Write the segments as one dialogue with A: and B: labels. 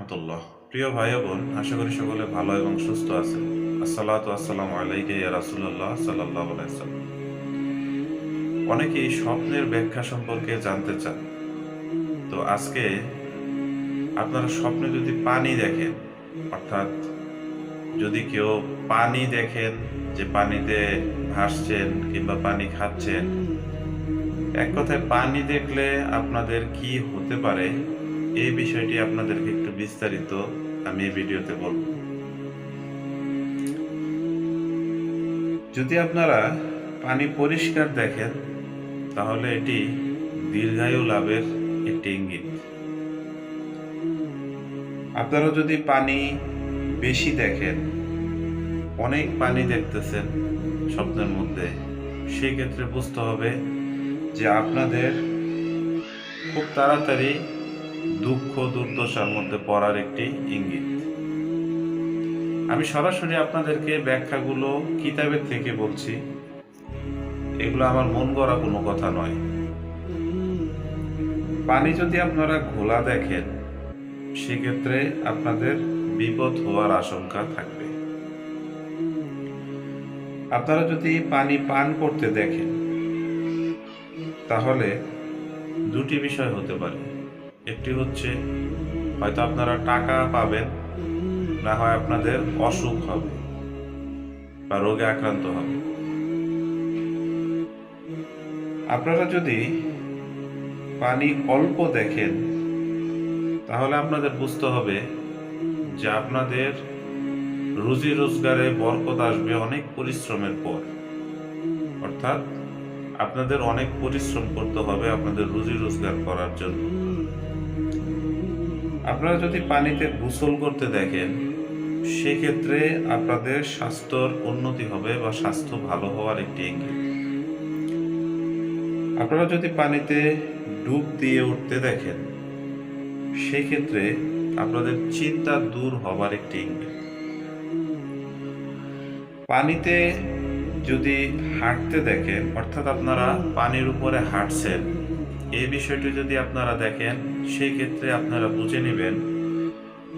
A: রহমতুল্লাহ। প্রিয় ভাই বোন, আশা করি সকলে ভালো এবং সুস্থ আছেন। আসসালাতু আসসালামু আলাইকা ইয়া রাসূলুল্লাহ সাল্লাল্লাহু আলাইহি ওয়াসাল্লাম। অনেকেই স্বপ্নের ব্যাখ্যা সম্পর্কে জানতে চান। তো আজকে আপনারা স্বপ্নে যদি পানি দেখেন, অর্থাৎ যদি কেউ পানি দেখেন যে পানিতে ভাসছেন কিংবা পানি খাচ্ছেন, এক কথায় পানি দেখলে আপনাদের কি হতে পারে এই বিষয়টি আপনাদেরকে একটু বিস্তারিত আমি এই ভিডিওতে বলব। যদি আপনারা পানি পরিষ্কার দেখেন তাহলে এটি দীর্ঘায়ু লাভের একটি ইঙ্গিত। আপনারা যদি পানি বেশি দেখেন, অনেক পানি দেখতেছেন স্বপ্নের মধ্যে, সেই ক্ষেত্রে বুঝতে হবে যে আপনাদের খুব তাড়াতাড়ি দুঃখ দুর্দশার মধ্যে পড়ার একটি ইঙ্গিত। আমি সরাসরি আপনাদেরকে ব্যাখ্যাগুলো কিতাবের থেকে বলছি, এগুলো আমার মন গড়া কোনো কথা নয়। পানি যদি আপনারা ঘোলা দেখেন, সেক্ষেত্রে আপনাদের বিপদ হওয়ার আশঙ্কা থাকবে। আপনারা যদি পানি পান করতে দেখেন, তাহলে দুটি বিষয় হতে পারে। একটি হচ্ছে হয়তো আপনারা টাকা পাবেন, না হয় আপনাদের অসুখ হবে বা রোগে আক্রান্ত হবে। আপনারা যদি পানি অল্প দেখেন, তাহলে আপনাদের বুঝতে হবে যে আপনাদের রুজি রোজগারে বরকত আসবে অনেক পরিশ্রমের পর। অর্থাৎ আপনাদের অনেক পরিশ্রম করতে হবে আপনাদের রুজি রোজগার করার জন্য। আপনারা যদি পানিতে গোসল করতে দেখেন, সেক্ষেত্রে আপনাদের স্বাস্থ্যর উন্নতি হবে বা স্বাস্থ্য ভালো হওয়ার একটি ইঙ্গিত। আপনারা যদি পানিতে ডুব দিয়ে উঠতে দেখেন, সেক্ষেত্রে আপনাদের চিন্তা দূর হবার একটি ইঙ্গিত। পানিতে যদি হাঁটতে দেখেন, অর্থাৎ আপনারা পানির উপরে হাঁটছেন, এই বিষয়টি যদি আপনারা দেখেন, সেই ক্ষেত্রে আপনারা বুঝে নেবেন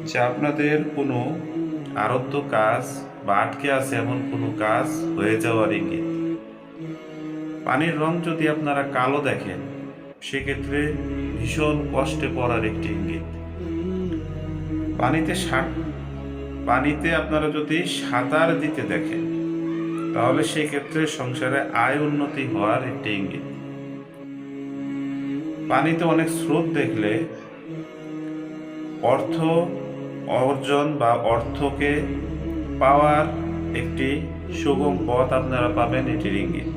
A: যে আপনাদের কোনো আরব্ধ কাজ বা আটকে আছে এমন কোনো কাজ হয়ে যাওয়ার ইঙ্গিত। পানির রং যদি আপনারা কালো দেখেন, সেক্ষেত্রে ভীষণ কষ্টে পড়ার একটি ইঙ্গিত। পানিতে আপনারা যদি সাঁতার দিতে দেখেন, তাহলে সেই ক্ষেত্রে সংসারে আয় উন্নতি হওয়ার একটি ইঙ্গিত। পানিতে অনেক স্রোত দেখলে অর্থ অর্জন বা অর্থকে পাওয়ার একটি সুগম পথ আপনারা পাবেন, এটির ইঙ্গিত।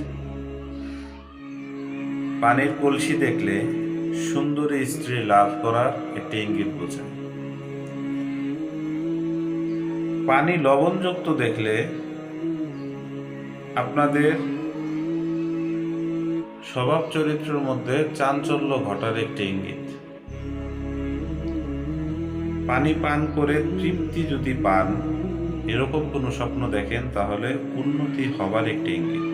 A: পানির কলসি দেখলে সুন্দরী স্ত্রী লাভ করার একটি ইঙ্গিত বোঝায়। পানি লবণযুক্ত দেখলে আপনাদের স্বভাব চরিত্রের মধ্যে চাঞ্চল্য ঘটার একটি ইঙ্গিত। পানি পান করে তৃপ্তি যদি পান, এরকম কোনো স্বপ্ন দেখেন, তাহলে উন্নতি হবার একটি ইঙ্গিত।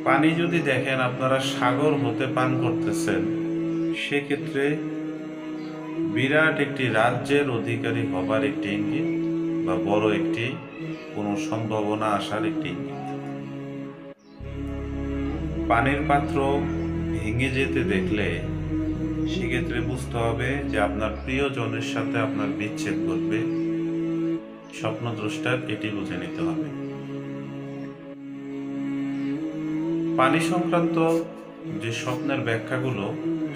A: পানি যদি দেখেন আপনারা সাগর হতে পান করতেছেন, সেক্ষেত্রে বিরাট একটি রাজ্যের অধিকারী হবার একটি ইঙ্গিত বা বড় একটি কোনো সম্ভাবনা আসার একটি ইঙ্গিত। পানির পাত্র ভেঙে যেতে দেখলে সেক্ষেত্রে বুঝতে হবে যে আপনার প্রিয়জনের সাথে আপনার বিচ্ছেদ ঘটবে। স্বপ্নদ্রষ্টার এটি বুঝে নিতে হবে। পানি সংক্রান্ত যে স্বপ্নের ব্যাখ্যাগুলো,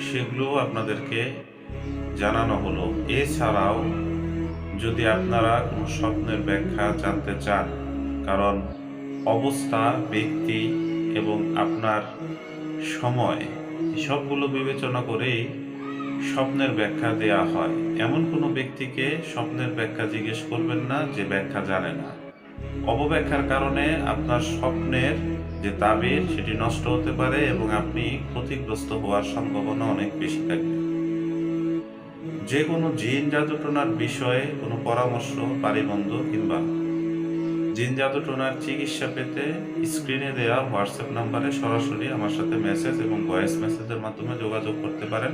A: সেগুলো আপনাদেরকে জানানো হলো। এছাড়াও যদি আপনারা কোনো স্বপ্নের ব্যাখ্যা জানতে চান, কারণ অবস্থা, ব্যক্তি এবং আপনার সময়, সবগুলো বিবেচনা করেই স্বপ্নের ব্যাখ্যা দেয়া হয়। এমন কোনো ব্যক্তিকে স্বপ্নের ব্যাখ্যা জিজ্ঞেস করবেন না যে ব্যাখ্যা জানে না। অপব্যাখ্যার কারণে আপনার স্বপ্নের যে তাবির, সেটি নষ্ট হতে পারে এবং আপনি ক্ষতিগ্রস্ত হওয়ার সম্ভাবনা অনেক বেশি থাকবে। যে কোনো জিন জাদুটোনার বিষয়ে কোনো পরামর্শ, পারিবন্ধ কিংবা জিন জাদুটোনার চিকিৎসা পেতে স্ক্রিনে দেওয়া হোয়াটসঅ্যাপ নাম্বারে সরাসরি আমার সাথে মেসেজ এবং ভয়েস মেসেজের মাধ্যমে যোগাযোগ করতে পারেন।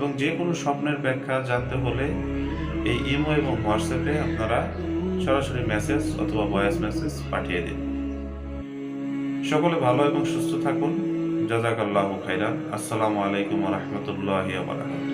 A: এবং যে কোনো স্বপ্নের ব্যাখ্যা জানতে হলে এই ইমো এবং হোয়াটসঅ্যাপে আপনারা সরাসরি মেসেজ অথবা ভয়েস মেসেজ পাঠিয়ে দিন। সকলে ভালো এবং সুস্থ থাকুন। জাযাকাল্লাহু খাইরান। আসসালামু আলাইকুম ওয়া রাহমাতুল্লাহি ওয়া বারাকাতুহু।